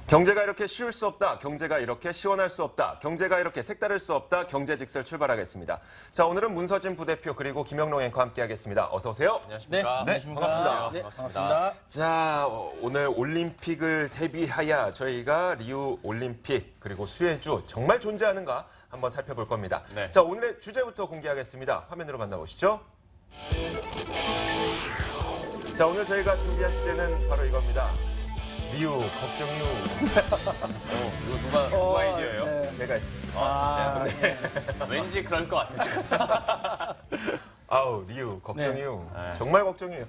경제가 이렇게 쉬울 수 없다. 경제가 이렇게 시원할 수 없다. 경제가 이렇게 색다를 수 없다. 경제직설 출발하겠습니다. 자, 오늘은 문서진 부대표 그리고 김영롱 앵커 함께하겠습니다. 어서 오세요. 안녕하십니까. 네, 반갑습니다. 네, 반갑습니다. 자, 오늘 올림픽을 대비하여 저희가 리우 올림픽 그리고 수혜주 정말 존재하는가 한번 살펴볼 겁니다. 네. 자, 오늘의 주제부터 공개하겠습니다. 화면으로 만나보시죠. 자, 오늘 저희가 준비한 주제는 바로 이겁니다. 리우, 걱정이우. 이거 누가 아이디어예요? 네. 제가 했습니다. 아, 진짜요? 왠지 그럴 것 같았어요. 아우, 리우, 걱정이우. 네. 정말 걱정이에요.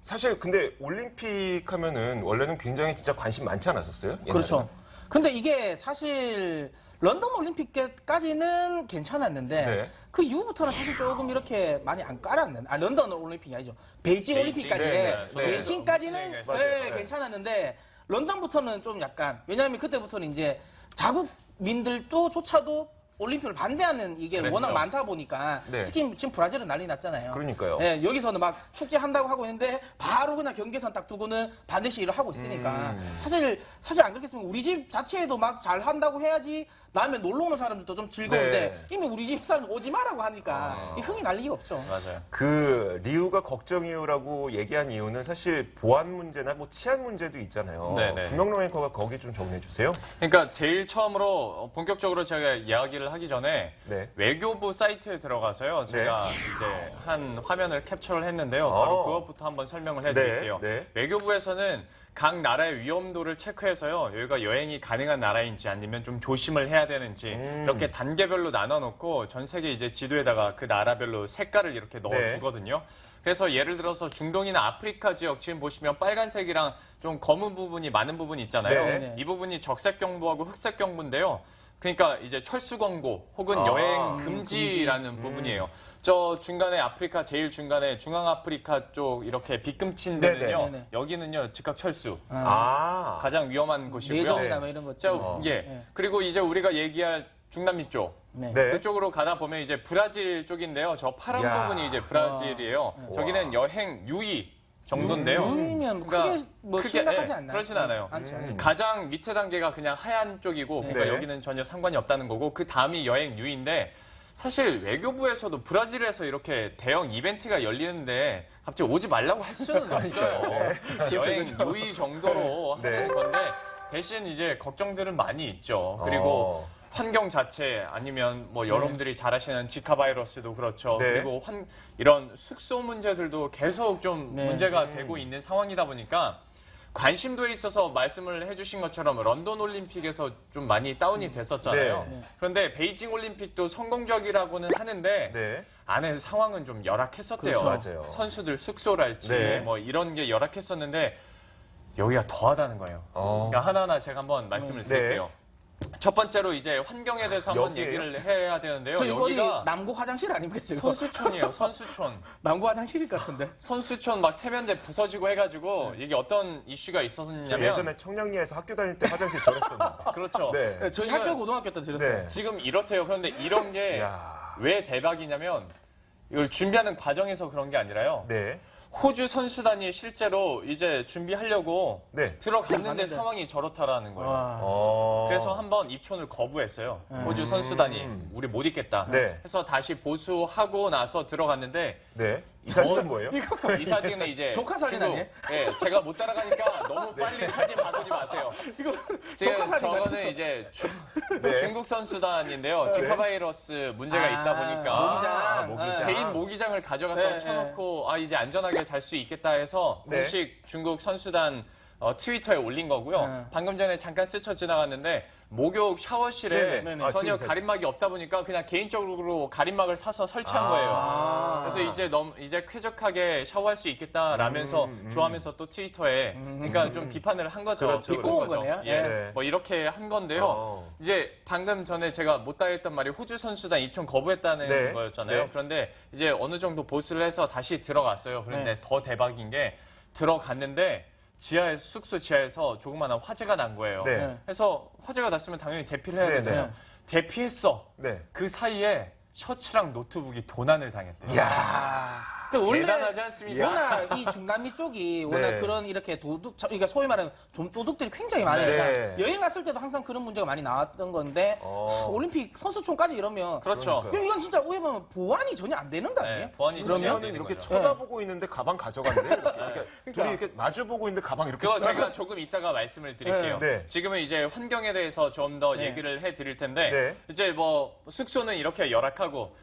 사실 근데 올림픽 하면은 원래는 굉장히 진짜 관심 많지 않았었어요? 옛날에는? 그렇죠. 근데 이게 사실 런던 올림픽 때까지는 괜찮았는데 네. 그 이후부터는 사실 조금 이렇게 많이 안 깔았는. 아, 런던 올림픽이 아니죠. 베이징 올림픽까지. 네, 네. 베이징까지는 네, 네, 네. 괜찮았는데 런던부터는 좀 약간, 왜냐하면 그때부터는 이제 자국민들조차도 올림픽을 반대하는 이게 그랬죠. 워낙 많다 보니까 네. 특히 지금 브라질은 난리 났잖아요. 그러니까요. 네, 여기서는 막 축제한다고 하고 있는데 바로 그냥 경계선 딱 두고는 반대 시위를 하고 있으니까 사실 안 그렇겠으면 우리 집 자체에도 막 잘한다고 해야지 다음에 놀러 오는 사람들도 좀 즐거운데 네. 이미 우리 집 사람 오지 마라고 하니까 이 흥이 날 리가 없죠. 맞아요. 그 리우가 걱정이우라고 얘기한 이유는 사실 보안 문제나 뭐 치안 문제도 있잖아요. 네네. 김영롱 앵커가 거기 좀 정리해 주세요. 그러니까 제일 처음으로 본격적으로 제가 이야기를 하기 전에 네. 외교부 사이트에 들어가서요. 제가 이제 한 화면을 캡처를 했는데요. 바로 그것부터 한번 설명을 해드릴게요. 네, 네. 외교부에서는 각 나라의 위험도를 체크해서요. 여기가 여행이 가능한 나라인지 아니면 좀 조심을 해야 되는지 이렇게 단계별로 나눠놓고 전 세계 이제 지도에다가 그 나라별로 색깔을 이렇게 넣어주거든요. 그래서 예를 들어서 중동이나 아프리카 지역 지금 보시면 빨간색이랑 좀 검은 부분이 많은 부분이 있잖아요. 네. 이 부분이 적색 경보하고 흑색 경보인데요. 그러니까 이제 철수 권고 혹은 여행 금지라는 부분이에요. 저 중간에 아프리카 제일 중간에 중앙아프리카 쪽 이렇게 빗금친 데는요. 네네. 여기는요 즉각 철수. 아. 가장 위험한 곳이고요. 내정이나 뭐 이런 것. 자, 그리고 이제 우리가 얘기할 중남미 쪽. 네. 네. 그쪽으로 가다 보면 이제 브라질 쪽인데요. 저 파란 이야. 부분이 이제 브라질이에요. 저기는 여행 유의 정도인데요. 유이면 그러니까 크게 뭐 크게, 심각하지 예, 않나요? 그렇진 않아요. 않죠. 가장 밑에 단계가 그냥 하얀 쪽이고 그러니까 네. 여기는 전혀 상관이 없다는 거고 그 다음이 여행 유의인데 사실 외교부에서도 브라질에서 이렇게 대형 이벤트가 열리는데 갑자기 오지 말라고 할 수는 없어요. 여행 유의 정도로 네. 하는 건데 대신 이제 걱정들은 많이 있죠. 그리고 환경 자체 아니면 뭐 여러분들이 잘 아시는 지카 바이러스도 그렇죠. 네. 그리고 이런 숙소 문제들도 계속 좀 네. 문제가 되고 있는 상황이다 보니까 관심도에 있어서 말씀을 해주신 것처럼 런던 올림픽에서 좀 많이 다운이 됐었잖아요. 네. 그런데 베이징 올림픽도 성공적이라고는 하는데 네. 안에 상황은 좀 열악했었대요. 그렇죠. 맞아요. 선수들 숙소랄지 네. 뭐 이런 게 열악했었는데 여기가 더하다는 거예요. 그러니까 하나하나 제가 한번 말씀을 드릴게요. 첫 번째로 이제 환경에 대해서 한번 여기예요? 얘기를 해야 되는데요. 저 이거 여기가 남구 화장실 아닙니까 지금? 선수촌이에요. 선수촌. 남구 화장실일 것 같은데. 선수촌 막 세면대 부서지고 해가지고 이게 어떤 이슈가 저 있었냐면 예전에 청량리에서 학교 다닐 때 화장실 저랬었는데. 그렇죠. 네. 네, 저희 지금- 학교 고등학교 때 들었어요. 네. 지금 이렇대요. 그런데 이런 게 이야. 왜 대박이냐면 이걸 준비하는 과정에서 그런 게 아니라요. 네. 호주 선수단이 실제로 이제 준비하려고 네. 들어갔는데 들어갔는데. 상황이 저렇다라는 거예요. 와. 그래서 한번 입촌을 거부했어요. 호주 선수단이 우리 못 있겠다. 네. 그래서 다시 보수하고 나서 들어갔는데 네. 이 사진은 뭐예요? 이 사진은 이제 조카 사진 중국- 아니에요? 네, 제가 못 따라가니까 너무 빨리 사진 바꾸지 마세요. 이거 지금 조카 사진 같았어. 저거는 이제 네. 중국 선수단인데요. 지카 바이러스 문제가 있다 보니까 모기장. 모기장. 개인 모기장을 가져가서 네, 쳐놓고 이제 안전하게 잘 수 있겠다 해서 네. 공식 중국 선수단 트위터에 올린 거고요. 네. 방금 전에 잠깐 스쳐 지나갔는데 목욕 샤워실에 네네. 전혀 지금 가림막이 없다 보니까 그냥 개인적으로 가림막을 사서 설치한 거예요. 그래서 이제 쾌적하게 샤워할 수 있겠다라면서 좋아하면서 또 트위터에 그러니까 좀 비판을 한 거죠. 그렇죠, 비꼬은 그렇죠. 거죠. 거네요. 예. 네. 뭐 이렇게 한 건데요. 이제 방금 전에 제가 못다 했던 말이 호주 선수단 입촌 거부했다는 네. 거였잖아요. 네. 그런데 이제 어느 정도 보수를 해서 다시 들어갔어요. 그런데 네. 더 대박인 게 들어갔는데 숙소 지하에서 조그마한 화재가 난 거예요. 네. 그래서 화재가 났으면 당연히 대피를 해야 네, 되잖아요. 네. 대피했어. 네. 그 사이에 셔츠랑 노트북이 도난을 당했대요. 이야. 원래 대단하지 않습니까? 워낙 이 중남미 쪽이 워낙 네. 그런 이렇게 그러니까 소위 말하는 좀 도둑들이 굉장히 많으니까 네. 여행 갔을 때도 항상 그런 문제가 많이 나왔던 건데 올림픽 선수촌까지 이러면 그렇죠. 이건 진짜 어떻게 보면 보완이 전혀 안 되는 거 아니에요? 네, 보완이 전혀 안 그러면 되는 이렇게 거죠. 쳐다보고 있는데 가방 가져간대. 이렇게. 둘이 이렇게 마주 보고 있는데 가방 이렇게 그거 싹. 제가 조금 이따가 말씀을 드릴게요. 네. 지금은 이제 환경에 대해서 좀 더 네. 얘기를 해드릴 텐데 네. 이제 뭐 숙소는 이렇게 열악하고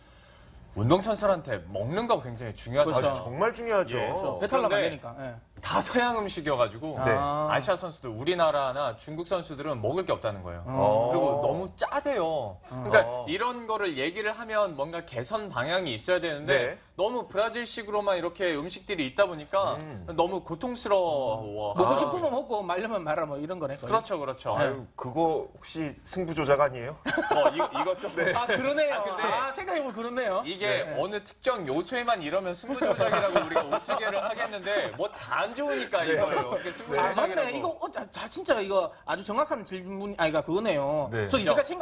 운동선수한테 먹는 거 굉장히 중요하잖아요. 그렇죠. 정말 중요하죠. 예, 배탈 나면 안 그런데 되니까. 예. 다 서양 음식이어가지고 네. 아시아 선수들 우리나라나 중국 선수들은 먹을 게 없다는 거예요. 어. 그리고 너무 짜대요. 그러니까 이런 거를 얘기를 하면 뭔가 개선 방향이 있어야 되는데 네. 너무 브라질식으로만 이렇게 음식들이 있다 보니까 너무 고통스러워. 먹고 싶으면 먹고 말려면 말아 뭐 이런 거네. 거의. 그렇죠, 그렇죠. 아유, 그거 혹시 승부 조작 아니에요? 뭐 이것도 아 그러네요. 아, 근데 생각해보면 그러네요. 이게 네. 어느 특정 요소에만 이러면 승부 조작이라고 우리가 우스개를 하겠는데 뭐 다 안 좋으니까 이걸 어떻게 승부 아, 조작이라고? 맞네. 이거 진짜 이거 아주 정확한 질문 아니가 그거네요. 네. 저 그죠? 이때까지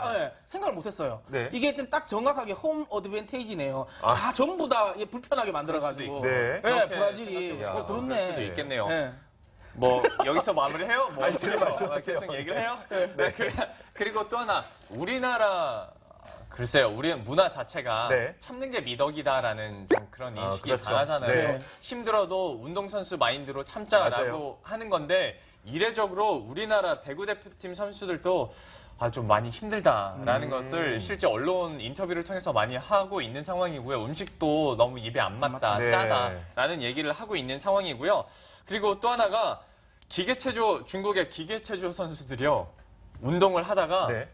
생각을 못했어요. 네. 이게 딱 정확하게 홈 어드밴테이지네요. 다 전부 다 불편하게 만들어가지고. 네. 그렇게 브라질이. 생각해보면 그렇네. 그럴 수도 있겠네요. 네. 뭐 여기서 마무리해요? 뭐 아니, 말씀하세요. 계속 얘기를 해요? 네. 그리고 또 하나 우리나라 글쎄요, 우리 문화 자체가 네. 참는 게 미덕이다라는 좀 그런 인식이 그렇죠. 강하잖아요. 네. 힘들어도 운동선수 마인드로 참자라고 맞아요. 하는 건데 이례적으로 우리나라 배구 대표팀 선수들도 좀 많이 힘들다라는 것을 실제 언론 인터뷰를 통해서 많이 하고 있는 상황이고요. 음식도 너무 입에 안 맞다, 네. 짜다라는 얘기를 하고 있는 상황이고요. 그리고 또 하나가 중국의 기계체조 선수들이요. 운동을 하다가 네.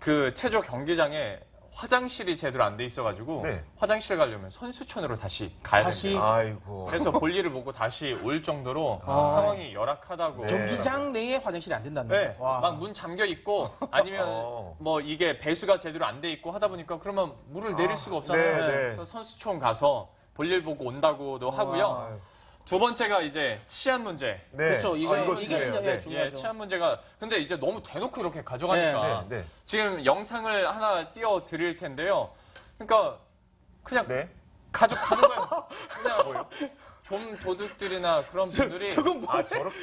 그 체조 경기장에 화장실이 제대로 안 돼 있어가지고 네. 화장실 가려면 선수촌으로 다시 가야 다시? 됩니다. 아이고. 그래서 볼일을 보고 다시 올 정도로 상황이 열악하다고. 네. 경기장 내에 화장실이 안 된다는 네, 거. 와. 막 문 잠겨 있고 아니면 뭐 이게 배수가 제대로 안 돼 있고 하다 보니까 그러면 물을 내릴 수가 없잖아요. 네, 네. 그래서 선수촌 가서 볼일 보고 온다고도 하고요. 아유. 두 번째가 이제 치안 문제. 네. 그렇죠. 이게 이거 진짜 중요해요. 네. 중요하죠. 치안 문제가 근데 이제 너무 대놓고 이렇게 가져가니까 네, 네. 지금 영상을 하나 띄워 드릴 텐데요. 그러니까 그냥 네. 가져가는 거예요. 그냥 좀 도둑들이나 그런 분들이 저건 뭐예요? 아, 저렇게.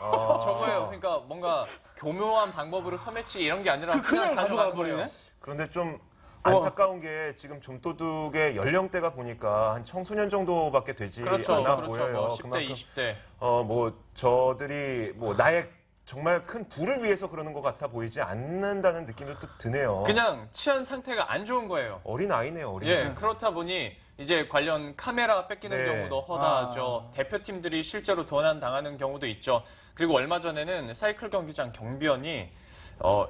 저거예요. 그러니까 뭔가 교묘한 방법으로 소매치기 이런 게 아니라 그냥 가져가 가져가는 거예요. 버리네. 그런데 좀 안타까운 게 지금 좀도둑의 연령대가 보니까 한 청소년 정도밖에 되지 그렇죠, 않아 그렇죠. 보여요. 뭐 10대, 그만큼 20대. 뭐 저들이 뭐 나의 정말 큰 부를 위해서 그러는 것 같아 보이지 않는다는 느낌이 또 드네요. 그냥 치안 상태가 안 좋은 거예요. 어린 아이네요, 어린 예, 아이. 그렇다 보니 이제 관련 카메라 뺏기는 네. 경우도 허다하죠. 대표팀들이 실제로 도난 당하는 경우도 있죠. 그리고 얼마 전에는 사이클 경기장 경비원이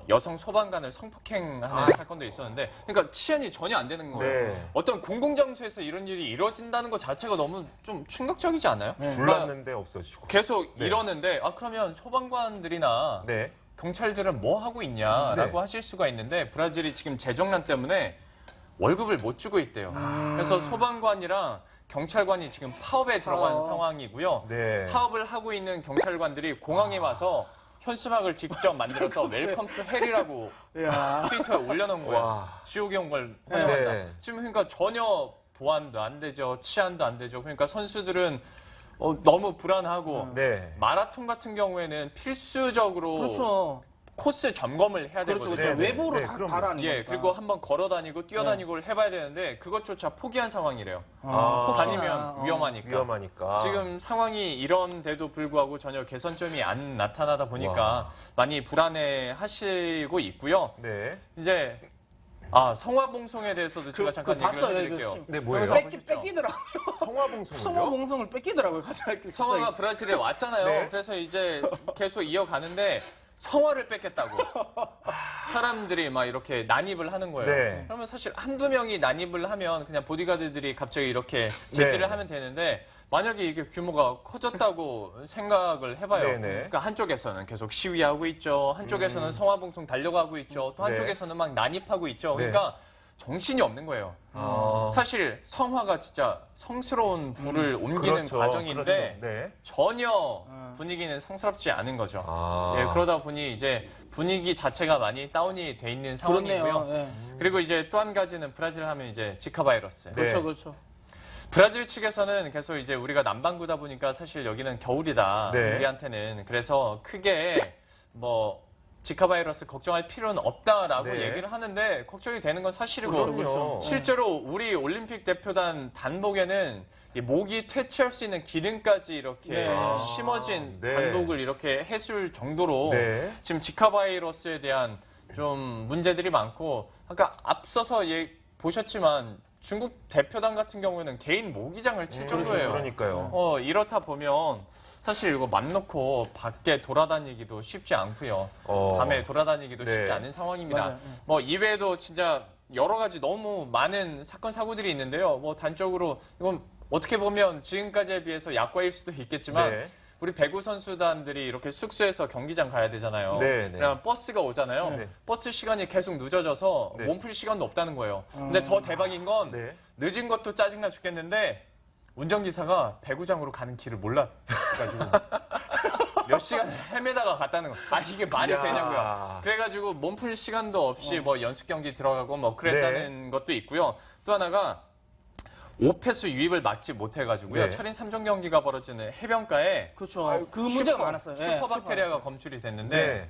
여성 소방관을 성폭행하는 사건도 있었는데, 그러니까 치안이 전혀 안 되는 거예요. 네. 어떤 공공장소에서 이런 일이 이루어진다는 것 자체가 너무 좀 충격적이지 않아요? 불났는데 없어지고. 계속 네. 이러는데, 그러면 소방관들이나 네. 경찰들은 뭐 하고 있냐라고 네. 하실 수가 있는데, 브라질이 지금 재정난 때문에 월급을 못 주고 있대요. 그래서 소방관이랑 경찰관이 지금 파업에 들어간 상황이고요. 네. 파업을 하고 있는 경찰관들이 공항에 와서 현수막을 직접 만들어서 웰컴 투 헬이라고 트위터에 올려놓은 거예요. 와. 지옥에 온 걸 환영한다. 네. 지금 그러니까 전혀 보안도 안 되죠. 치안도 안 되죠. 그러니까 선수들은 너무 불안하고 네. 마라톤 같은 경우에는 필수적으로 그렇죠. 코스 점검을 해야 그렇죠. 되거든요. 그렇죠. 네, 네. 외부로 네, 다 그럼요. 달아니까. 예, 그리고 한번 걸어 다니고 뛰어 다니고 해봐야 되는데 그것조차 포기한 상황이래요. 혹시나, 다니면 위험하니까. 위험하니까. 지금 상황이 이런데도 불구하고 전혀 개선점이 안 나타나다 보니까 와. 많이 불안해 하시고 있고요. 네. 이제 성화봉송에 대해서도 제가 잠깐 얘기를 봤어요. 해드릴게요. 이거 네, 뭐예요? 뺏기더라고요. 성화봉송이요? 성화봉송을 뺏기더라고요. 가져갈 성화가 브라질에 왔잖아요. 네. 그래서 이제 계속 이어가는데 성화를 뺏겠다고 사람들이 막 이렇게 난입을 하는 거예요. 네. 그러면 사실 한두 명이 난입을 하면 그냥 보디가드들이 갑자기 이렇게 제지를 네. 하면 되는데 만약에 이게 규모가 커졌다고 생각을 해봐요. 네네. 그러니까 한쪽에서는 계속 시위하고 있죠. 한쪽에서는 성화봉송 달려가고 있죠. 또 네. 한쪽에서는 막 난입하고 있죠. 그러니까 정신이 없는 거예요. 사실 성화가 진짜 성스러운 불을 옮기는 그렇죠, 과정인데 그렇죠. 네. 전혀 분위기는 성스럽지 않은 거죠. 아. 예, 그러다 보니 이제 분위기 자체가 많이 다운이 돼 있는 상황이고요. 그렇네요. 예. 그리고 이제 또 한 가지는 브라질 하면 이제 지카 바이러스. 네. 그렇죠, 그렇죠. 브라질 측에서는 계속 이제 우리가 남반구다 보니까 사실 여기는 겨울이다. 네. 우리한테는. 그래서 크게 뭐 지카 바이러스 걱정할 필요는 없다라고 네. 얘기를 하는데 걱정이 되는 건 사실이고 그럼요. 실제로 우리 올림픽 대표단 단복에는 이 모기 퇴치할 수 있는 기능까지 이렇게 네. 심어진 네. 단복을 이렇게 해줄 정도로 네. 지금 지카 바이러스에 대한 좀 문제들이 많고 아까 앞서서 보셨지만 중국 대표단 같은 경우에는 개인 모기장을 칠 정도예요. 그러니까요. 이렇다 보면 사실 이거 맘 놓고 밖에 돌아다니기도 쉽지 않고요. 밤에 돌아다니기도 네. 쉽지 않은 상황입니다. 맞아요. 뭐 이외에도 진짜 여러 가지 너무 많은 사건 사고들이 있는데요. 뭐 단적으로 이건 어떻게 보면 지금까지에 비해서 약과일 수도 있겠지만 네. 우리 배구 선수단들이 이렇게 숙소에서 경기장 가야 되잖아요. 네, 네. 그러면 버스가 오잖아요. 네. 버스 시간이 계속 늦어져서 네. 몸풀 시간도 없다는 거예요. 근데 더 대박인 건 네. 늦은 것도 짜증나 죽겠는데 운전기사가 배구장으로 가는 길을 몰라가지고 몇 시간을 헤매다가 갔다는 거. 아 이게 말이 이야. 되냐고요. 그래가지고 몸풀 시간도 없이 뭐 연습 경기 들어가고 뭐 그랬다는 것도 있고요. 또 하나가 오폐수 유입을 막지 못해가지고요. 네. 철인 3종 경기가 벌어지는 해변가에 그렇죠. 그 문제가 많았어요. 예, 슈퍼박테리아가 검출이 됐는데 네.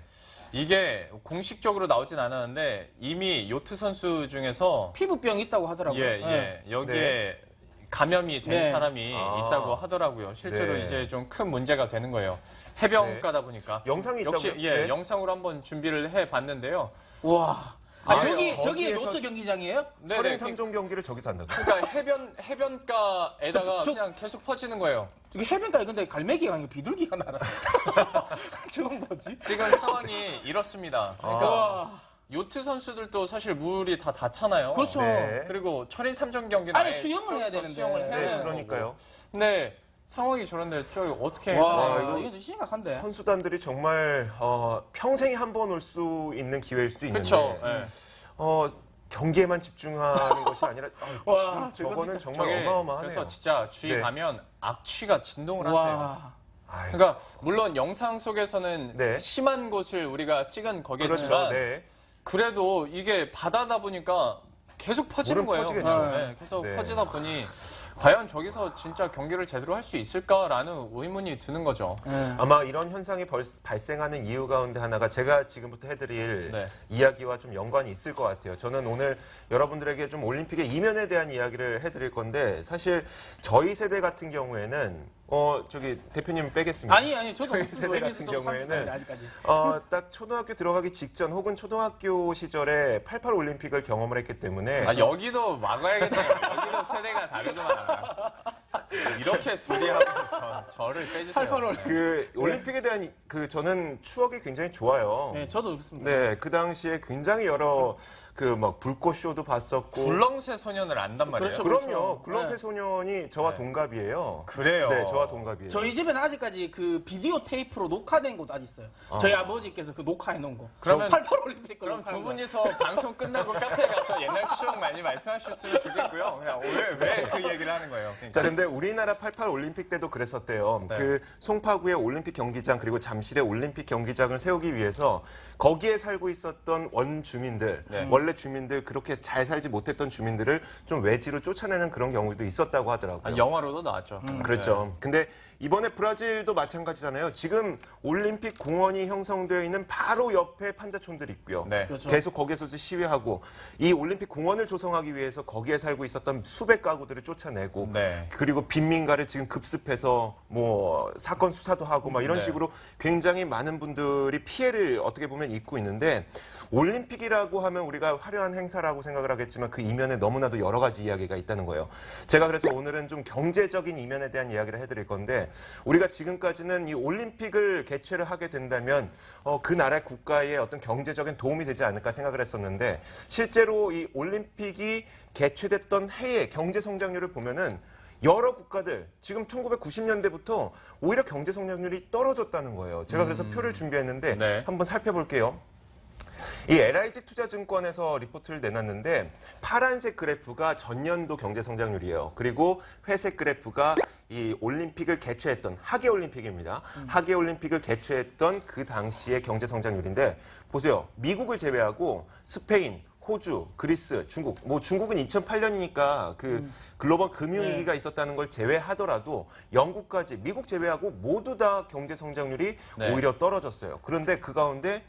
이게 공식적으로 나오진 않았는데 이미 요트 선수 중에서 피부병이 있다고 하더라고요. 여기에 감염이 된 네. 사람이 아. 있다고 하더라고요. 실제로 네. 이제 좀 큰 문제가 되는 거예요. 해변가다 보니까. 영상이 역시 있다고요? 예, 네. 영상으로 한번 준비를 해 봤는데요. 와. 아, 저기에 저기에서- 요트 경기장이에요? 철인 3종 경기를 저기서 한다고. 그러니까 해변가에다가 저- 그냥 계속 퍼지는 거예요. 저기 해변가에 근데 갈매기가 아니고 비둘기가 날아. 저건 뭐지? 지금 상황이 이렇습니다. 그러니까 와. 요트 선수들도 사실 물이 다 닿잖아요. 그렇죠. 네. 그리고 철인 3종 경기는 아예 아예 수영을 해야 저기서 되는데. 수영을 해야 네, 되는 네, 거고. 그러니까요. 근데 상황이 저런데 저기 어떻게 와, 이거- 이거 심각한데. 선수단들이 정말 평생에 한 번 올 수 있는 기회일 수도 있는데 그렇죠. 예. 경기에만 집중하는 것이 아니라 와, 저거는 진짜- 정말 어마어마하네요. 그래서 진짜 주위 네. 가면 악취가 진동을 한대요. 와. 아이고, 그러니까 물론 영상 속에서는 네. 심한 곳을 우리가 찍은 그렇죠. 거겠지만 네. 그래도 이게 바다다 보니까 계속 퍼지는 물은 거예요. 퍼지겠죠. 네, 계속 네. 퍼지다 보니 과연 저기서 진짜 경기를 제대로 할 수 있을까라는 의문이 드는 거죠. 아마 이런 현상이 발생하는 이유 가운데 하나가 제가 지금부터 해드릴 네. 이야기와 좀 연관이 있을 것 같아요. 저는 오늘 여러분들에게 좀 올림픽의 이면에 대한 이야기를 해드릴 건데 사실 저희 세대 같은 경우에는 저기 대표님 빼겠습니다. 아니, 저도 저희 무슨 세대 모르겠어요. 같은 저도 경우에는 30대 아직까지. 딱 초등학교 들어가기 직전 혹은 초등학교 시절에 88 올림픽을 경험을 했기 때문에 아, 여기도 막아야겠네요. 여기도 세대가 다르구나. 이렇게 둘이 하고 저를 빼주세요. 88월. 그 올림픽에 대한 저는 추억이 굉장히 좋아요. 네, 저도 그렇습니다. 네, 그 당시에 굉장히 여러 막 불꽃 쇼도 봤었고. 굴렁쇠 소년을 안단 말이에요. 그렇죠. 그럼요. 굴렁쇠 네. 소년이 저와 네. 동갑이에요. 그래요. 네, 저와 동갑이에요. 저희 집에는 아직까지 그 비디오 테이프로 녹화된 곳 아직 있어요. 저희 아버지께서 그 녹화해 놓은 거. 그러면- 88 올림픽 거 그럼 녹화한 두 거. 분이서 방송 끝나고 카페에 가서 옛날 추억 많이 말씀하셨으면 좋겠고요. 그냥 왜 그 얘기를 하는 거예요? 그러니까. 자, 근데 우리나라 88 올림픽 때도 그랬었대요. 네. 그 송파구의 올림픽 경기장 그리고 잠실의 올림픽 경기장을 세우기 위해서 거기에 살고 있었던 원주민들, 네. 원래 주민들 그렇게 잘 살지 못했던 주민들을 좀 외지로 쫓아내는 그런 경우도 있었다고 하더라고요. 아, 영화로도 나왔죠. 그렇죠. 근데 이번에 브라질도 마찬가지잖아요. 지금 올림픽 공원이 형성되어 있는 바로 옆에 판자촌들이 있고요. 네. 그렇죠. 계속 거기에서도 시위하고 이 올림픽 공원을 조성하기 위해서 거기에 살고 있었던 수백 가구들을 쫓아내고 네. 그리고 빈민가를 지금 급습해서 뭐 사건 수사도 하고 막 이런 네. 식으로 굉장히 많은 분들이 피해를 어떻게 보면 입고 있는데 올림픽이라고 하면 우리가 화려한 행사라고 생각을 하겠지만 그 이면에 너무나도 여러 가지 이야기가 있다는 거예요. 제가 그래서 오늘은 좀 경제적인 이면에 대한 이야기를 해드릴 건데 우리가 지금까지는 이 올림픽을 개최를 하게 된다면 그 나라 국가의 어떤 경제적인 도움이 되지 않을까 생각을 했었는데 실제로 이 올림픽이 개최됐던 해의 경제 성장률을 보면은 여러 국가들 지금 1990년대부터 오히려 경제 성장률이 떨어졌다는 거예요. 제가 그래서 표를 준비했는데 네. 한번 살펴볼게요. 이 LIG 투자증권에서 리포트를 내놨는데 파란색 그래프가 전년도 경제 성장률이에요. 그리고 회색 그래프가 이 올림픽을 개최했던 하계 올림픽입니다. 하계 올림픽을 개최했던 그 당시의 경제 성장률인데 보세요. 미국을 제외하고 스페인, 호주, 그리스, 중국. 뭐 중국은 2008년이니까 그 글로벌 금융위기가 있었다는 걸 제외하더라도 영국까지 미국 제외하고 모두 다 경제 성장률이 네. 오히려 떨어졌어요. 그런데 그 가운데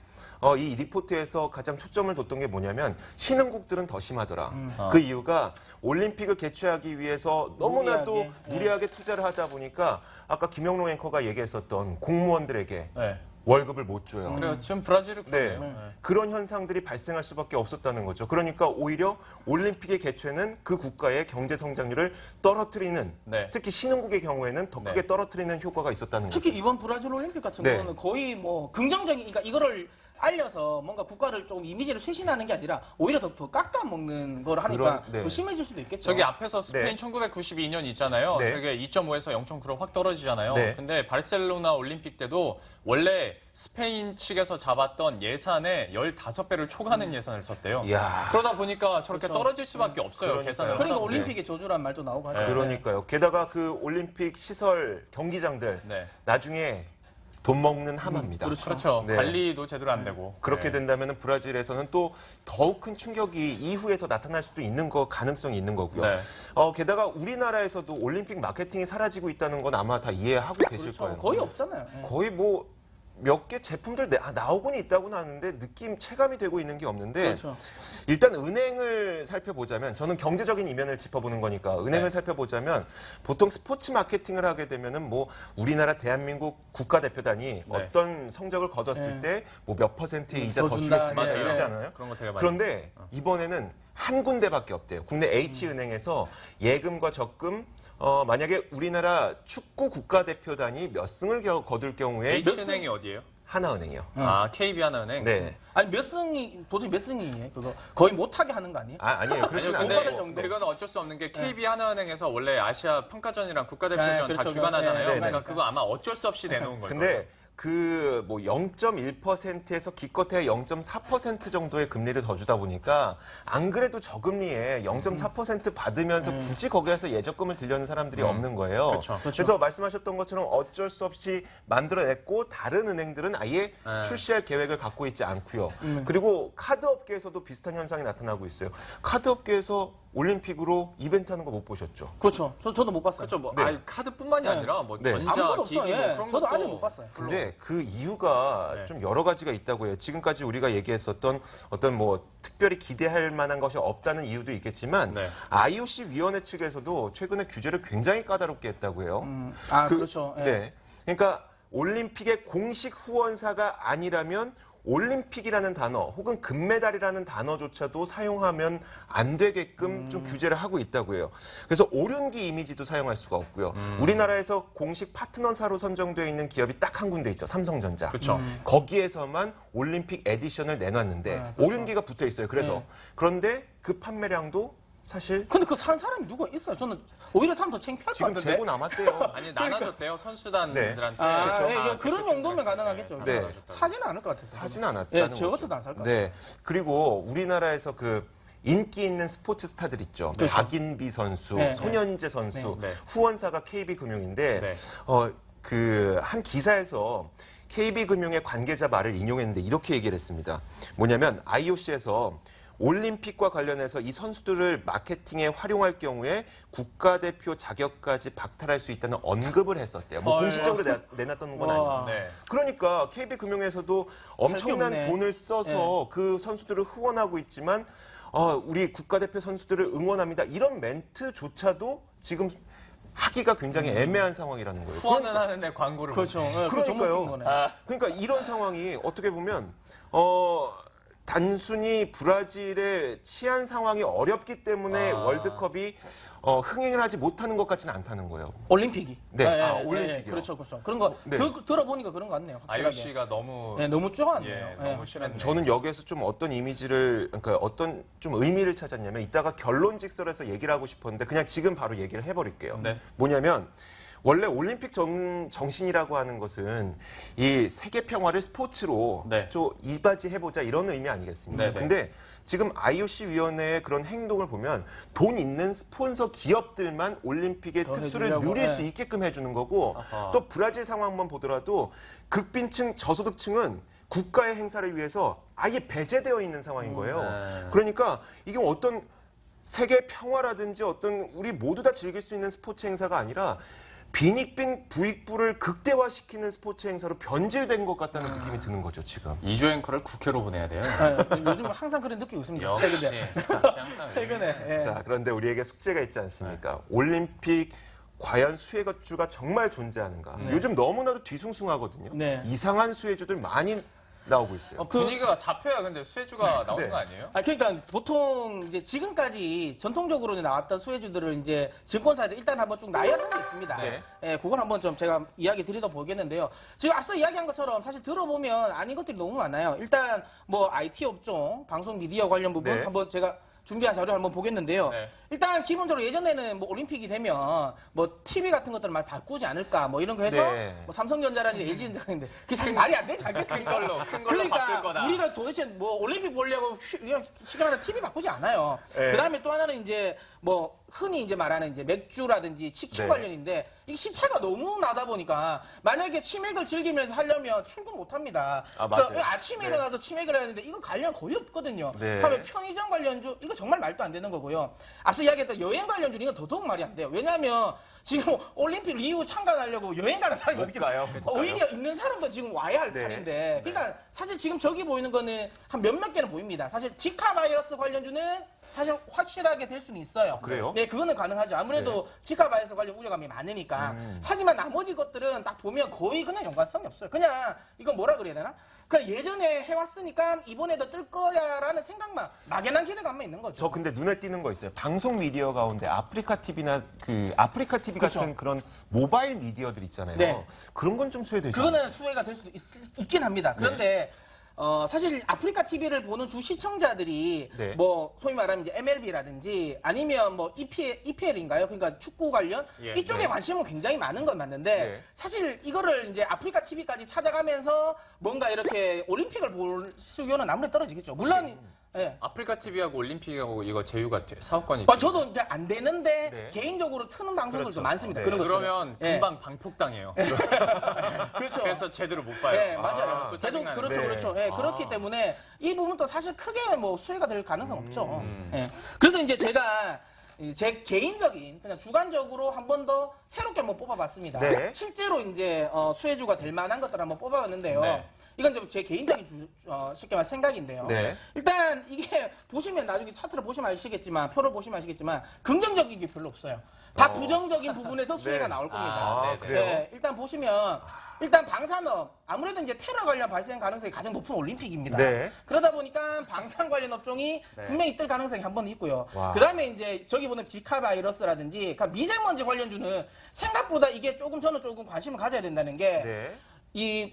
이 리포트에서 가장 초점을 뒀던 게 뭐냐면 신흥국들은 더 심하더라. 그 이유가 올림픽을 개최하기 위해서 너무나도 무리하게 투자를 하다 보니까 아까 김영롱 앵커가 얘기했었던 공무원들에게 네. 월급을 못 줘요. 그리고 지금 브라질이 네. 그러네요. 그런 현상들이 발생할 수밖에 없었다는 거죠. 그러니까 오히려 올림픽의 개최는 그 국가의 경제 성장률을 떨어뜨리는 네. 특히 신흥국의 경우에는 더 크게 네. 떨어뜨리는 효과가 있었다는 거죠. 특히 이번 브라질 올림픽 같은 네. 경우는 거의 뭐 긍정적인, 그러니까 이거를 알려서 뭔가 국가를 조금 이미지를 쇄신하는 게 아니라 오히려 더 깎아먹는 걸 하니까 그런, 네. 더 심해질 수도 있겠죠. 저기 앞에서 네. 스페인 1992년 있잖아요. 네. 저게 2.5에서 0.9로 확 떨어지잖아요. 네. 근데 바르셀로나 올림픽 때도 원래 스페인 측에서 잡았던 예산의 15배를 초과하는 예산을 썼대요. 이야. 그러다 보니까 저렇게 그렇죠. 떨어질 수밖에 없어요. 그러니까요. 계산을 그러니까 하다 보면. 올림픽의 저주란 말도 나오고 하죠. 네. 그러니까요. 게다가 그 올림픽 시설 경기장들 네. 나중에 돈 먹는 하마입니다. 그렇죠. 네. 관리도 제대로 안 되고. 그렇게 네. 된다면 브라질에서는 또 더욱 큰 충격이 이후에 더 나타날 수도 있는 거 가능성이 있는 거고요. 네. 게다가 우리나라에서도 올림픽 마케팅이 사라지고 있다는 건 아마 다 이해하고 계실 그렇죠. 거예요. 거의 없잖아요. 예. 거의 뭐 몇 개 제품들 나오고는 있다고는 하는데 느낌 체감이 되고 있는 게 없는데 그렇죠. 일단 은행을 살펴보자면 저는 경제적인 이면을 짚어보는 거니까 은행을 네. 살펴보자면 보통 스포츠 마케팅을 하게 되면은 뭐 우리나라 대한민국 국가대표단이 어떤 성적을 거뒀을 때 뭐 몇 %의 이자 더 더 준다. 주겠습니다 맞아요. 이러잖아요. 그런 거 되게 많이. 그런데 이번에는 한 군데밖에 없대요. 국내 H은행에서 예금과 적금 만약에 우리나라 축구 국가대표단이 몇 승을 거둘 경우에 H은행이 어디예요? 하나은행이요. 아, KB 하나은행? 네. 아니 몇 승이 도대체 몇 승이에요? 그거 거의 못하게 하는 거 아니에요? 아니에요. 그렇진 아니요, 않아요. 근데 정도. 그건 어쩔 수 없는 게 KB 하나은행에서 원래 아시아 평가전이랑 국가대표전 네, 다 그렇죠. 주관하잖아요. 네, 네, 그러니까 네. 그거 아마 어쩔 수 없이 내놓은 거예요. 근데 그 뭐 0.1%에서 기껏해야 0.4% 정도의 금리를 더 주다 보니까 안 그래도 저금리에 0.4% 받으면서 굳이 거기에서 예적금을 들려는 사람들이 없는 거예요. 그렇죠. 그래서 말씀하셨던 것처럼 어쩔 수 없이 만들어냈고 다른 은행들은 아예 네. 출시할 계획을 갖고 있지 않고요. 그리고 카드 업계에서도 비슷한 현상이 나타나고 있어요. 카드 업계에서 올림픽으로 이벤트 하는 거 못 보셨죠? 그렇죠. 저도 못 봤어요. 그렇죠. 뭐 네. 아니, 카드뿐만이 아니라 뭐 네. 전자, 아무것도 기기 없어요. 뭐 예. 그런 저도 것도 아직 못 봤어요. 근데 그 이유가 네. 좀 여러 가지가 있다고 해요. 지금까지 우리가 얘기했었던 어떤 뭐 특별히 기대할 만한 것이 없다는 이유도 있겠지만 네. IOC 위원회 측에서도 최근에 규제를 굉장히 까다롭게 했다고 해요. 그렇죠. 예. 네. 그러니까 올림픽의 공식 후원사가 아니라면 올림픽이라는 단어 혹은 금메달이라는 단어조차도 사용하면 안 되게끔 좀 규제를 하고 있다고 해요. 그래서 오륜기 이미지도 사용할 수가 없고요. 우리나라에서 공식 파트너사로 선정되어 있는 기업이 딱 한 군데 있죠. 삼성전자. 그렇죠. 거기에서만 올림픽 에디션을 내놨는데 그렇죠. 오륜기가 붙어 있어요. 그래서 네. 그런데 그 판매량도 사실 근데 그 산 사람이 누가 있어요? 저는 오히려 사람 더 창피할 것 지금 같은데. 재고 남았대요. 아니 나눠줬대요. 선수단들한테. 아, 그렇죠. 예, 예, 그런 정도면 가능하겠죠. 네. 사지는 않을 것 같았어요. 사진 않았다는 예, 거죠. 저 같아도 안 살 것 같아요. 네. 그리고 우리나라에서 그 인기 있는 스포츠 스타들 있죠. 그렇죠. 박인비 선수, 네, 손현재 선수, 네. 후원사가 KB금융인데 네. 그 한 기사에서 KB금융의 관계자 말을 인용했는데 이렇게 얘기를 했습니다. 뭐냐면 IOC에서 올림픽과 관련해서 이 선수들을 마케팅에 활용할 경우에 국가대표 자격까지 박탈할 수 있다는 언급을 했었대요. 뭐 헐. 공식적으로 내놨던 건 와. 아니에요. 네. 그러니까 KB금융에서도 엄청난 없네. 돈을 써서 그 선수들을 후원하고 있지만 우리 국가대표 선수들을 응원합니다. 이런 멘트조차도 지금 하기가 굉장히 애매한 상황이라는 거예요. 후원은 하는데 광고를 그렇죠. 못 해. 예, 그 전문적인 거네. 그러니까 이런 상황이 어떻게 보면 단순히 브라질의 치안 상황이 어렵기 때문에 월드컵이 흥행을 하지 못하는 것 같지는 않다는 거예요. 올림픽이. 네. 예, 예, 아, 예, 올림픽이요. 예, 그렇죠, 그렇죠. 그런 거 네. 들어보니까 그런 거 같네요. 확실하게. IOC가 너무 예, 너무 쪼았네요. 예, 예. 너무 심했네. 저는 여기에서 좀 어떤 이미지를, 그러니까 어떤 좀 의미를 찾았냐면 이따가 결론직설에서 얘기를 하고 싶었는데 그냥 지금 바로 얘기를 해버릴게요. 네. 뭐냐면 원래 올림픽 정신이라고 하는 것은 이 세계 평화를 스포츠로 네. 좀 이바지해보자 이런 의미 아니겠습니까? 네, 네. 근데 지금 IOC 위원회의 그런 행동을 보면 돈 있는 스폰서 기업들만 올림픽의 더 특수를 해주려고, 누릴 네. 수 있게끔 해주는 거고 아하. 또 브라질 상황만 보더라도 극빈층 저소득층은 국가의 행사를 위해서 아예 배제되어 있는 상황인 거예요. 네. 그러니까 이게 어떤 세계 평화라든지 어떤 우리 모두 다 즐길 수 있는 스포츠 행사가 아니라 빈익빈 부익부를 극대화시키는 스포츠 행사로 변질된 것 같다는 느낌이 드는 거죠, 지금. 이주 앵커를 국회로 보내야 돼요. 요즘 항상 그런 느낌이 있습니다. 역시, 최근에. 역시 항상. 최근에. 예. 자, 그런데 우리에게 숙제가 있지 않습니까? 올림픽 과연 수혜주가 정말 존재하는가? 요즘 너무나도 뒤숭숭하거든요. 네. 이상한 수혜주들 많이 나오고 있어요. 분위기가 잡혀야 근데 수혜주가 나오는 네. 거 아니에요? 그러니까 보통 이제 지금까지 전통적으로 나왔던 수혜주들을 이제 증권사에도 일단 한번 쭉 나열한 게 있습니다. 네. 예, 그걸 한번 좀 제가 이야기 드리다 보겠는데요. 지금 앞서 이야기한 것처럼 사실 들어보면 아닌 것들이 너무 많아요. 일단 뭐 IT 업종, 방송 미디어 관련 부분 네. 한번 제가 준비한 자료 한번 보겠는데요. 네. 일단 기본적으로 예전에는 뭐 올림픽이 되면 뭐 TV 같은 것들을 많이 바꾸지 않을까 뭐 이런 거 해서 네. 뭐 삼성전자라든지 LG전자인데 그게 사실 말이 안 되지 않겠습니까? 큰 걸로 그러니까 바꿀 거다. 우리가 도대체 뭐 올림픽 보려고 시간마다 TV 바꾸지 않아요. 네. 그다음에 또 하나는 이제 뭐 흔히 이제 말하는 이제 맥주라든지 치킨 네. 관련인데 이게 시차가 너무 나다 보니까 만약에 치맥을 즐기면서 하려면 출근 못 합니다. 아, 맞아요. 그러니까 아침에 네. 일어나서 치맥을 해야 되는데 이거 관련 거의 없거든요. 네. 하면 편의점 관련주 이거 정말 말도 안 되는 거고요. 앞서 이야기했던 여행 관련주 이건 더더욱 말이 안 돼요. 왜냐하면 지금 올림픽 리우 참가하려고 여행 가는 사람이 못 어떻게 가요. 오히려 있는 사람도 지금 와야 할 네. 판인데 그러니까 사실 지금 저기 보이는 거는 한 몇몇 개는 보입니다. 사실 지카 바이러스 관련주는 사실 확실하게 될 수는 있어요. 그래요? 네, 그거는 가능하죠. 아무래도 지카 바이러스 관련 우려감이 많으니까. 하지만 나머지 것들은 딱 보면 거의 그냥 연관성이 없어요. 그냥 이건 뭐라 그래야 되나? 그냥 예전에 해왔으니까 이번에도 뜰 거야라는 생각만 막연한 기대감만 있는 거죠. 저 근데 눈에 띄는 거 있어요. 방송 미디어 가운데 아프리카 TV나 그 아프리카 TV 그렇죠. 같은 그런 모바일 미디어들 있잖아요. 네. 그런 건 좀 수혜되죠. 그거는 수혜가 될 수도 있긴 합니다. 그런데 사실 아프리카 TV를 보는 주 시청자들이 네. 뭐 소위 말하면 이제 MLB라든지 아니면 뭐 EPL인가요? 그러니까 축구 관련 예. 이쪽에 네. 관심은 굉장히 많은 건 맞는데 네. 사실 이거를 이제 아프리카 TV까지 찾아가면서 뭔가 이렇게 올림픽을 볼 수요는 아무래도 떨어지겠죠. 물론 예. 아프리카 TV하고 올림픽하고 이거 제휴가 사업권이 저도 이제 안 되는데 네. 개인적으로 트는 방송들도 그렇죠. 많습니다. 네. 그런 것들. 그러면 예. 금방 방폭당해요. 그렇죠. 그래서 제대로 못 봐요. 네, 맞아요. 또 계속 짜증나는데. 그렇죠, 네. 그렇죠. 예, 아. 그렇기 때문에 이 부분도 사실 크게 뭐 수혜가 될 가능성 없죠. 예. 그래서 이제 제가 제 개인적인 그냥 주관적으로 한 번 더 새롭게 한번 뽑아봤습니다. 네. 실제로 이제 수혜주가 될 만한 것들 을 한번 뽑아봤는데요. 네. 이건 좀 제 개인적인 쉽게 말해 생각인데요. 네. 일단 이게 보시면 나중에 차트를 보시면 아시겠지만 표를 보시면 아시겠지만 긍정적인 게 별로 없어요. 다 부정적인 부분에서 수혜가 네. 나올 겁니다. 아, 네, 그래요? 네, 일단 보시면 일단 방산업 아무래도 이제 테러 관련 발생 가능성이 가장 높은 올림픽입니다. 네. 그러다 보니까 방산 관련 업종이 네. 분명히 뜰 가능성이 한 번 있고요. 와. 그다음에 이제 저기 보면 지카 바이러스라든지 그러니까 미세먼지 관련주는 생각보다 이게 저는 조금 관심을 가져야 된다는 게 네. 이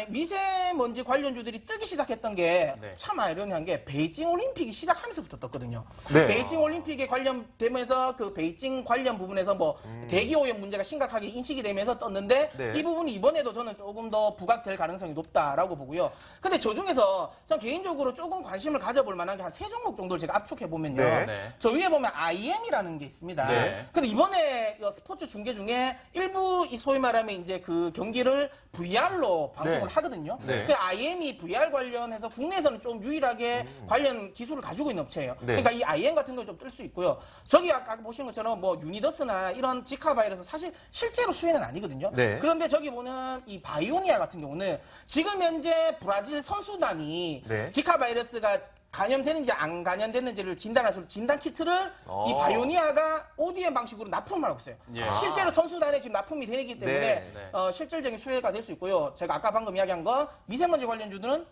미세먼지 관련주들이 뜨기 시작했던 게 네. 참 아이러니한 게 베이징 올림픽이 시작하면서부터 떴거든요. 네. 베이징 올림픽에 관련되면서 그 베이징 관련 부분에서 뭐 대기 오염 문제가 심각하게 인식이 되면서 떴는데 네. 이 부분이 이번에도 저는 조금 더 부각될 가능성이 높다라고 보고요. 근데 저 중에서 전 개인적으로 조금 관심을 가져볼 만한 게 한 세 종목 정도를 제가 압축해 보면요. 네. 네. 저 위에 보면 IM이라는 게 있습니다. 네. 근데 이번에 스포츠 중계 중에 일부 이 소위 말하면 이제 그 경기를 VR로 방송을 네. 하거든요. 네. 그 IM이 VR 관련해서 국내에서는 좀 유일하게 관련 기술을 가지고 있는 업체예요. 네. 그러니까 이 IM 같은 거 좀 뜰 수 있고요. 저기 아까 보신 것처럼 뭐 유니더스나 이런 지카 바이러스 사실 실제로 수혜는 아니거든요. 네. 그런데 저기 보는 이 바이오니아 같은 경우는 지금 현재 브라질 선수단이 네. 지카 바이러스가 감염되는지 안 감염됐는지를 진단할 수 있는 진단 키트를 이 어. 바이오니아가 ODM 방식으로 납품을 하고 있어요. 예. 실제로 선수단에 지금 납품이 되기 때문에 네, 네. 실질적인 수혜가 될 수 있고요. 제가 아까 방금 이야기한 거 미세먼지 관련주들은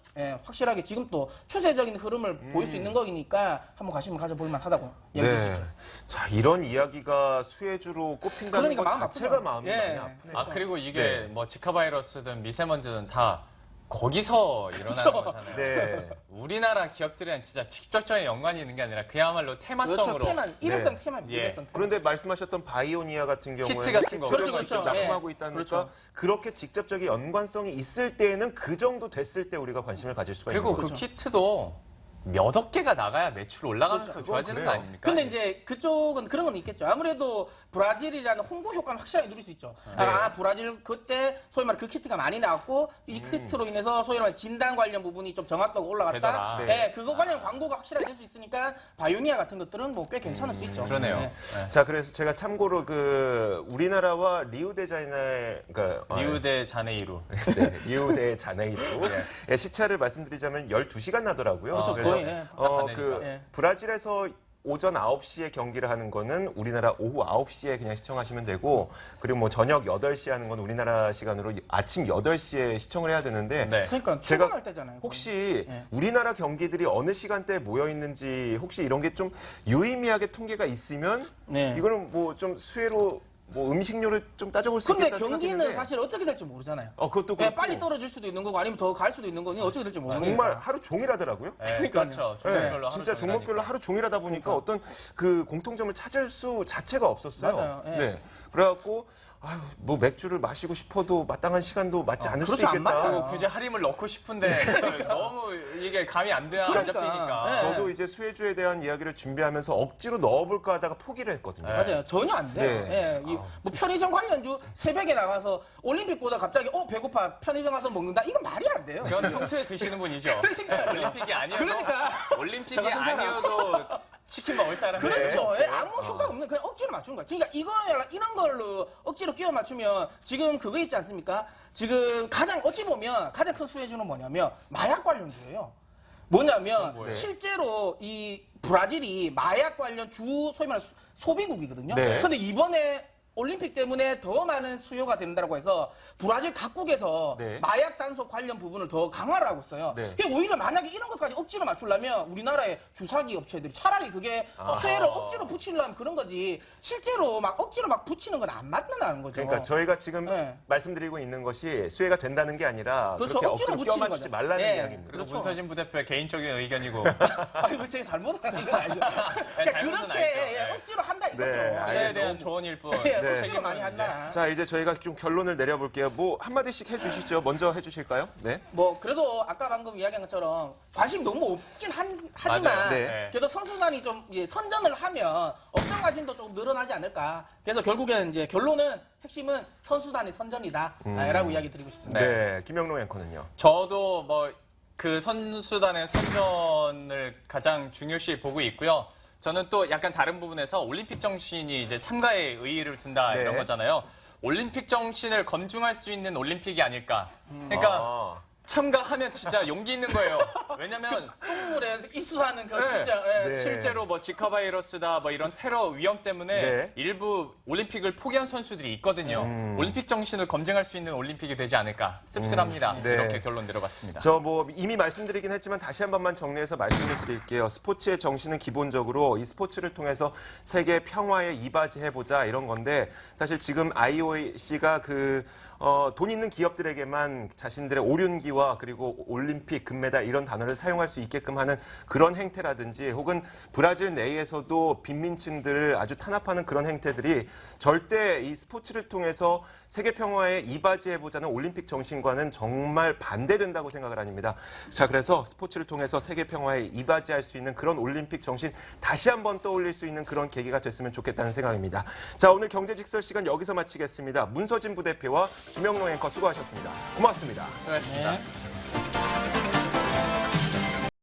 확실하게 지금 또 추세적인 흐름을 보일 수 있는 거니까 한번 관심을 가져볼 만하다고 이야기해 네. 주죠. 자, 이런 이야기가 수혜주로 꼽힌다는 그러니까 것 마음 자체가 아프죠. 마음이 예. 많이 아프네요. 아 그리고 이게 네. 뭐 지카 바이러스든 미세먼지든 다 거기서 일어나는 그렇죠. 거잖아요. 네. 우리나라 기업들이랑 진짜 직접적인 연관이 있는 게 아니라 그야말로 테마성으로 그렇죠. 테마, 일회성 네. 테마입니다. 예. 일회성 테마. 그런데 말씀하셨던 바이오니아 같은 경우에는 키트 같은 거. 키트를 그렇죠, 직접 그렇죠. 납품하고 예. 있다니까 그렇죠. 그렇게 직접적인 연관성이 있을 때에는 그 정도 됐을 때 우리가 관심을 가질 수가 그리고 있는 그 거죠. 키트도 몇 억개가 나가야 매출 올라가면서 그렇죠. 좋아지는 거 그래요. 아닙니까? 근데 이제 그쪽은 그런 건 있겠죠. 아무래도 브라질이라는 홍보 효과는 확실하게 누릴 수 있죠. 브라질 그때 소위 말해 그 키트가 많이 나왔고 이 키트로 인해서 소위 말해 진단 관련 부분이 좀 정확도가 올라갔다. 되더라. 네, 그거 관련 광고가 확실하게 될 수 있으니까 바이오니아 같은 것들은 뭐 꽤 괜찮을 수 있죠. 그러네요. 네. 자, 그래서 제가 참고로 그 우리나라와 리우데자네이루, 그러니까 리우데 자네이루. 네, 리우데자네이루의 시차를 말씀드리자면 12시간 나더라고요. 그렇죠, 그래서 거의, 예. 그 예. 브라질에서 오전 9시에 경기를 하는 거는 우리나라 오후 9시에 그냥 시청하시면 되고, 그리고 뭐 저녁 8시에 하는 건 우리나라 시간으로 아침 8시에 시청을 해야 되는데, 네. 그러니까 제가 출근할 때잖아요. 혹시 예. 우리나라 경기들이 어느 시간대에 모여 있는지 혹시 이런 게 좀 유의미하게 통계가 있으면 네. 이거는 뭐 좀 수혜로 뭐 음식료를 좀 따져볼 수 근데 있겠다 경기는 생각했는데 사실 어떻게 될지 모르잖아요. 그것도 그냥 그렇고 빨리 떨어질 수도 있는 거고 아니면 더 갈 수도 있는 거니 어떻게 될지 모르니까. 정말 하루 종일 하더라고요. 네, 그러니까요. 그렇죠. 네, 종목별로 하루 진짜 종일 종목별로 하니까. 하루 종일 하다 보니까 어떤 그 공통점을 찾을 수 자체가 없었어요. 맞아요. 예. 네. 그래갖고 아유, 뭐 맥주를 마시고 싶어도 마땅한 시간도 맞지 않을 수도 그렇죠, 안 있겠다. 맞아요. 그리고 굳이 할인을 넣고 싶은데 너무 이게 감이 안 그러니까. 잡히니까. 네. 저도 이제 수혜주에 대한 이야기를 준비하면서 억지로 넣어볼까 하다가 포기를 했거든요. 네. 맞아요. 전혀 안 돼요. 네. 예. 뭐 편의점 관련주 새벽에 나가서 올림픽보다 갑자기 배고파 편의점 가서 먹는다. 이건 말이 안 돼요. 그건 평소에 드시는 분이죠. 올림픽이 아니어도 그러니까. 올림픽이 저 같은 사람. 아니어도 치킨 먹을 사람. 그렇죠. 예, 아무 효과 없는 그냥 억지로 맞추는 거야. 그러니까 이런 걸로 억지로 끼워 맞추면 지금 그거 있지 않습니까? 지금 어찌 보면 가장 큰 수혜주는 뭐냐면 마약 관련주예요. 뭐냐면 뭐예요? 실제로 이 브라질이 마약 관련 소위 말해 소비국이거든요. 네. 근데 이번에 올림픽 때문에 더 많은 수요가 된다고 해서 브라질 각국에서 네. 마약 단속 관련 부분을 더 강화를 하고 있어요. 네. 그게 오히려 만약에 이런 것까지 억지로 맞추려면 우리나라의 주사기 업체들이 차라리 그게 수혜를 억지로 붙이려면 그런 거지 실제로 막 억지로 막 붙이는 건 안 맞는다는 거죠. 그러니까 저희가 지금 네. 말씀드리고 있는 것이 수혜가 된다는 게 아니라 그렇죠. 그렇게 억지로 억지로 끼워 붙이는 맞추지 거죠. 말라는 네. 이야기입니다. 그리고 그렇죠. 문서진 부대표의 개인적인 의견이고 아이고 제가 잘못한 건 아니죠. 그러니까 잘못은 그렇게 아니죠. 네. 억지로 한다 이거죠. 네, 투자에 알겠습니다. 대한 조언일 뿐. 예, 네. 억지로 많이 한다. 자, 이제 저희가 좀 결론을 내려볼게요. 뭐 한마디씩 해주시죠. 먼저 해주실까요? 네. 뭐 그래도 아까 방금 이야기한 것처럼 관심 너무 없긴 하지만 맞아요. 네. 그래도 선수단이 좀 선전을 하면 어떤 관심도 좀 늘어나지 않을까. 그래서 결국에는 이제 결론은 핵심은 선수단의 선전이다라고 이야기 드리고 싶습니다. 네. 김영롱 앵커는요. 저도 뭐 그 선수단의 선전을 가장 중요시 보고 있고요. 저는 또 약간 다른 부분에서 올림픽 정신이 이제 참가에 의의를 둔다 네. 이런 거잖아요. 올림픽 정신을 검증할 수 있는 올림픽이 아닐까. 그러니까 참가하면 진짜 용기 있는 거예요. 왜냐면 동물에 입수하는 그 네. 진짜 네. 실제로 뭐 지카 바이러스다 뭐 이런 테러 위험 때문에 네. 일부 올림픽을 포기한 선수들이 있거든요. 올림픽 정신을 검증할 수 있는 올림픽이 되지 않을까 씁쓸합니다. 네. 이렇게 결론 내려봤습니다. 저 뭐 이미 말씀드리긴 했지만 다시 한 번만 정리해서 말씀을 드릴게요. 스포츠의 정신은 기본적으로 이 스포츠를 통해서 세계 평화에 이바지해보자 이런 건데 사실 지금 IOC가 돈 있는 기업들에게만 자신들의 오륜기와 그리고 올림픽, 금메달 이런 단어를 사용할 수 있게끔 하는 그런 행태라든지 혹은 브라질 내에서도 빈민층들을 아주 탄압하는 그런 행태들이 절대 이 스포츠를 통해서 세계 평화에 이바지해보자는 올림픽 정신과는 정말 반대된다고 생각을 합니다. 자, 그래서 스포츠를 통해서 세계 평화에 이바지할 수 있는 그런 올림픽 정신 다시 한번 떠올릴 수 있는 그런 계기가 됐으면 좋겠다는 생각입니다. 자, 오늘 경제직설 시간 여기서 마치겠습니다. 문서진 부대표와 김영롱 앵커 수고하셨습니다. 고맙습니다. 수고하셨습니다. 네.